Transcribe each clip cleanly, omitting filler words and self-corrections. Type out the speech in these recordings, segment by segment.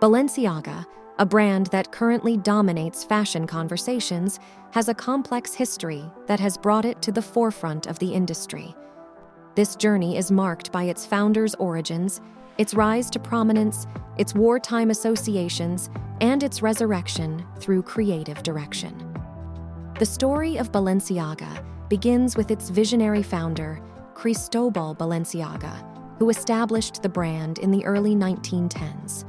Balenciaga, a brand that currently dominates fashion conversations, has a complex history that has brought it to the forefront of the industry. This journey is marked by its founder's origins, its rise to prominence, its wartime associations, and its resurrection through creative direction. The story of Balenciaga begins with its visionary founder, Cristobal Balenciaga, who established the brand in the early 1910s.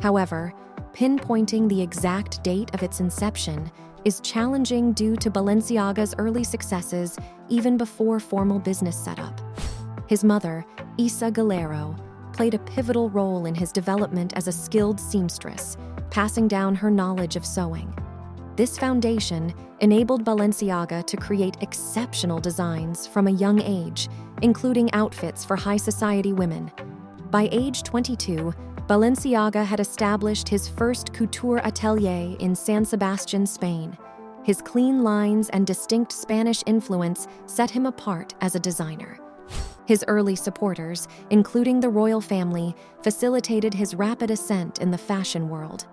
However, pinpointing the exact date of its inception is challenging due to Balenciaga's early successes even before formal business setup. His mother, Isa Galero, played a pivotal role in his development as a skilled seamstress, passing down her knowledge of sewing. This foundation enabled Balenciaga to create exceptional designs from a young age, including outfits for high society women. By age 22, Balenciaga had established his first couture atelier in San Sebastian, Spain. His clean lines and distinct Spanish influence set him apart as a designer. His early supporters, including the royal family, facilitated his rapid ascent in the fashion world.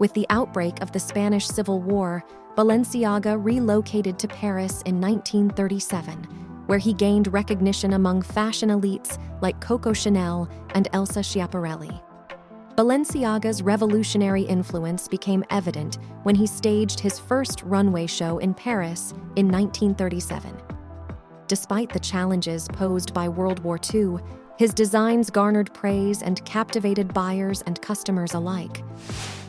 With the outbreak of the Spanish Civil War, Balenciaga relocated to Paris in 1937, where he gained recognition among fashion elites like Coco Chanel and Elsa Schiaparelli. Balenciaga's revolutionary influence became evident when he staged his first runway show in Paris in 1937. Despite the challenges posed by World War II, his designs garnered praise and captivated buyers and customers alike.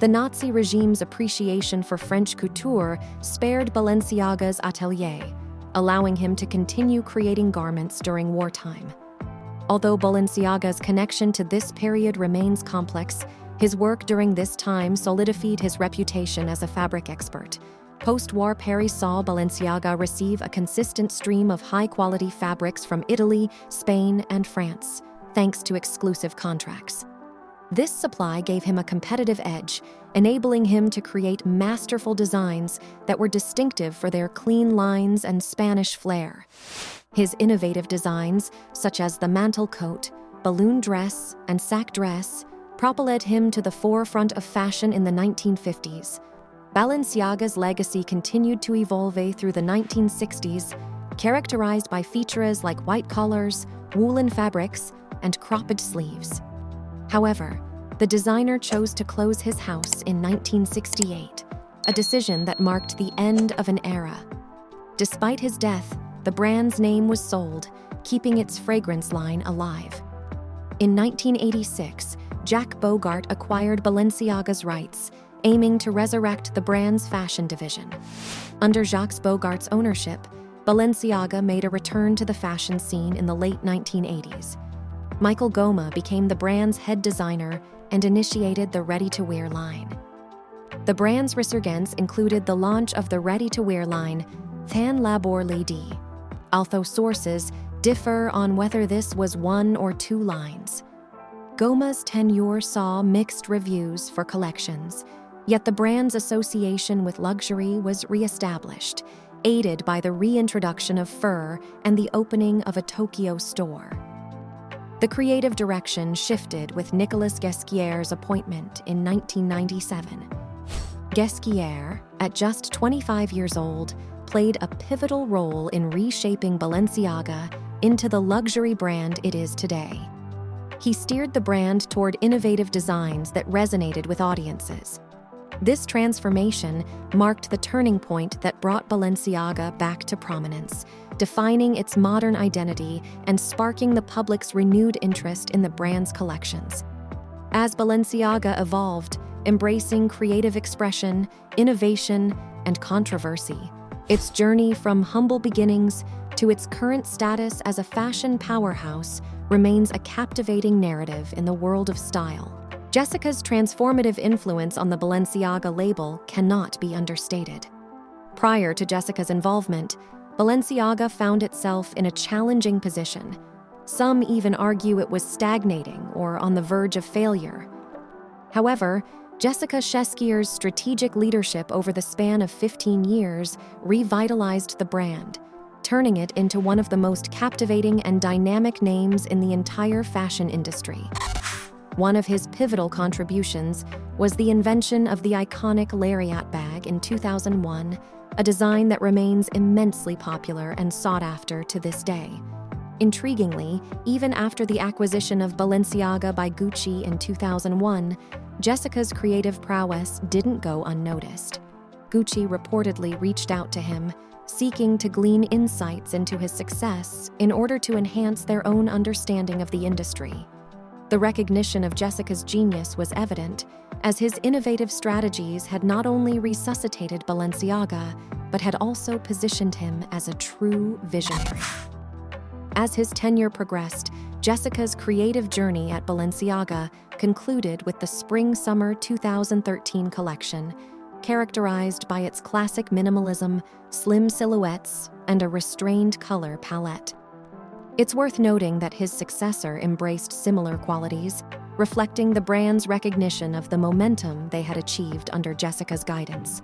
The Nazi regime's appreciation for French couture spared Balenciaga's atelier, allowing him to continue creating garments during wartime. Although Balenciaga's connection to this period remains complex, his work during this time solidified his reputation as a fabric expert. Post-war Paris saw Balenciaga receive a consistent stream of high-quality fabrics from Italy, Spain, and France, thanks to exclusive contracts. This supply gave him a competitive edge, enabling him to create masterful designs that were distinctive for their clean lines and Spanish flair. His innovative designs, such as the mantle coat, balloon dress, and sack dress, propelled him to the forefront of fashion in the 1950s. Balenciaga's legacy continued to evolve through the 1960s, characterized by features like white collars, woolen fabrics, and cropped sleeves. However, the designer chose to close his house in 1968, a decision that marked the end of an era. Despite his death, the brand's name was sold, keeping its fragrance line alive. In 1986, Jack Bogart acquired Balenciaga's rights, aiming to resurrect the brand's fashion division. Under Jacques Bogart's ownership, Balenciaga made a return to the fashion scene in the late 1980s. Michael Goma became the brand's head designer and initiated the ready-to-wear line. The brand's resurgence included the launch of the ready-to-wear line, Tan Labor Lady, although sources differ on whether this was one or two lines. Goma's tenure saw mixed reviews for collections, yet the brand's association with luxury was re-established, aided by the reintroduction of fur and the opening of a Tokyo store. The creative direction shifted with Nicolas Ghesquiere's appointment in 1997. Ghesquiere, at just 25 years old, played a pivotal role in reshaping Balenciaga into the luxury brand it is today. He steered the brand toward innovative designs that resonated with audiences. This transformation marked the turning point that brought Balenciaga back to prominence, defining its modern identity and sparking the public's renewed interest in the brand's collections. As Balenciaga evolved, embracing creative expression, innovation, and controversy, its journey from humble beginnings to its current status as a fashion powerhouse remains a captivating narrative in the world of style. Jessica's transformative influence on the Balenciaga label cannot be understated. Prior to Jessica's involvement, Balenciaga found itself in a challenging position. Some even argue it was stagnating or on the verge of failure. However, Jessica Ghesquiere's strategic leadership over the span of 15 years revitalized the brand, turning it into one of the most captivating and dynamic names in the entire fashion industry. One of his pivotal contributions was the invention of the iconic Lariat bag in 2001, a design that remains immensely popular and sought after to this day. Intriguingly, even after the acquisition of Balenciaga by Gucci in 2001, Jessica's creative prowess didn't go unnoticed. Gucci reportedly reached out to him, seeking to glean insights into his success in order to enhance their own understanding of the industry. The recognition of Jessica's genius was evident, as his innovative strategies had not only resuscitated Balenciaga, but had also positioned him as a true visionary. As his tenure progressed, Jessica's creative journey at Balenciaga concluded with the Spring-Summer 2013 collection, characterized by its classic minimalism, slim silhouettes, and a restrained color palette. It's worth noting that his successor embraced similar qualities, reflecting the brand's recognition of the momentum they had achieved under Jessica's guidance.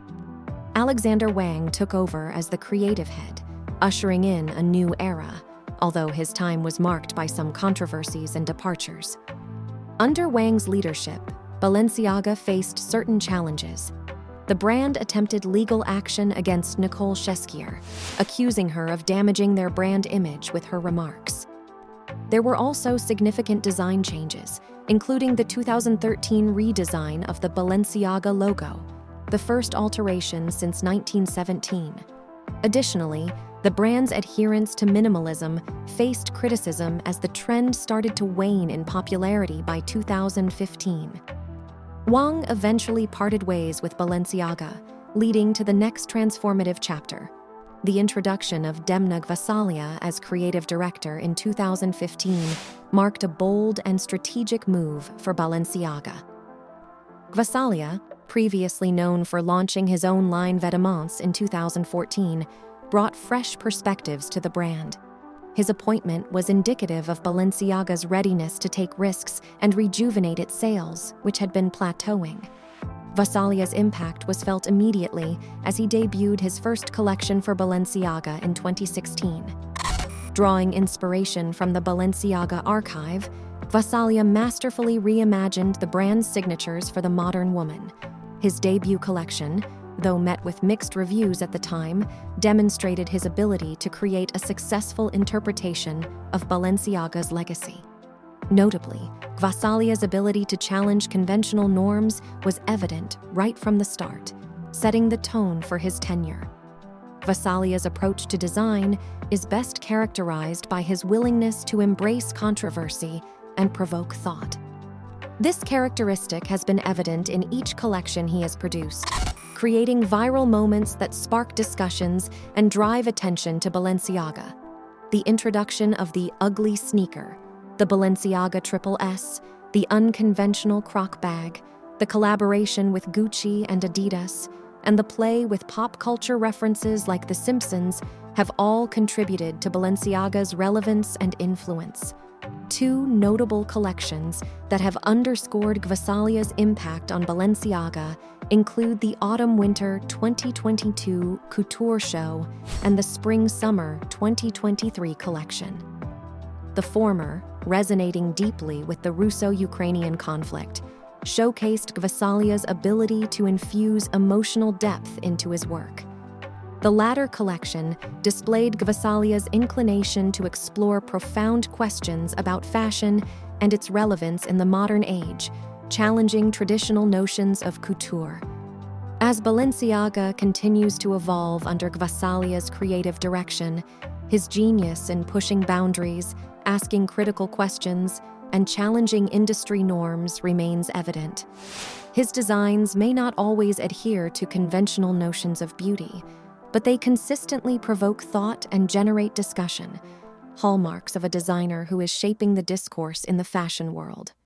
Alexander Wang took over as the creative head, ushering in a new era, although his time was marked by some controversies and departures. Under Wang's leadership, Balenciaga faced certain challenges. The brand attempted legal action against Nicole Chesquier, accusing her of damaging their brand image with her remarks. There were also significant design changes, including the 2013 redesign of the Balenciaga logo, the first alteration since 1917. Additionally, the brand's adherence to minimalism faced criticism as the trend started to wane in popularity by 2015. Wang eventually parted ways with Balenciaga, leading to the next transformative chapter, the introduction of Demna Gvasalia as creative director in 2015 marked a bold and strategic move for Balenciaga. Gvasalia, previously known for launching his own line Vêtements in 2014, brought fresh perspectives to the brand. His appointment was indicative of Balenciaga's readiness to take risks and rejuvenate its sales, which had been plateauing. Gvasalia's impact was felt immediately as he debuted his first collection for Balenciaga in 2016. Drawing inspiration from the Balenciaga archive, Gvasalia masterfully reimagined the brand's signatures for the modern woman. His debut collection, though met with mixed reviews at the time, demonstrated his ability to create a successful interpretation of Balenciaga's legacy. Notably, Gvasalia's ability to challenge conventional norms was evident right from the start, setting the tone for his tenure. Gvasalia's approach to design is best characterized by his willingness to embrace controversy and provoke thought. This characteristic has been evident in each collection he has produced, creating viral moments that spark discussions and drive attention to Balenciaga. The introduction of the ugly sneaker, the Balenciaga Triple S, the unconventional croc bag, the collaboration with Gucci and Adidas, and the play with pop culture references like The Simpsons have all contributed to Balenciaga's relevance and influence. Two notable collections that have underscored Gvasalia's impact on Balenciaga include the Autumn-Winter 2022 Couture Show and the Spring-Summer 2023 collection. The former, resonating deeply with the Russo-Ukrainian conflict, showcased Gvasalia's ability to infuse emotional depth into his work. The latter collection displayed Gvasalia's inclination to explore profound questions about fashion and its relevance in the modern age, challenging traditional notions of couture. As Balenciaga continues to evolve under Gvasalia's creative direction, his genius in pushing boundaries, asking critical questions, and challenging industry norms remains evident. His designs may not always adhere to conventional notions of beauty, but they consistently provoke thought and generate discussion, hallmarks of a designer who is shaping the discourse in the fashion world.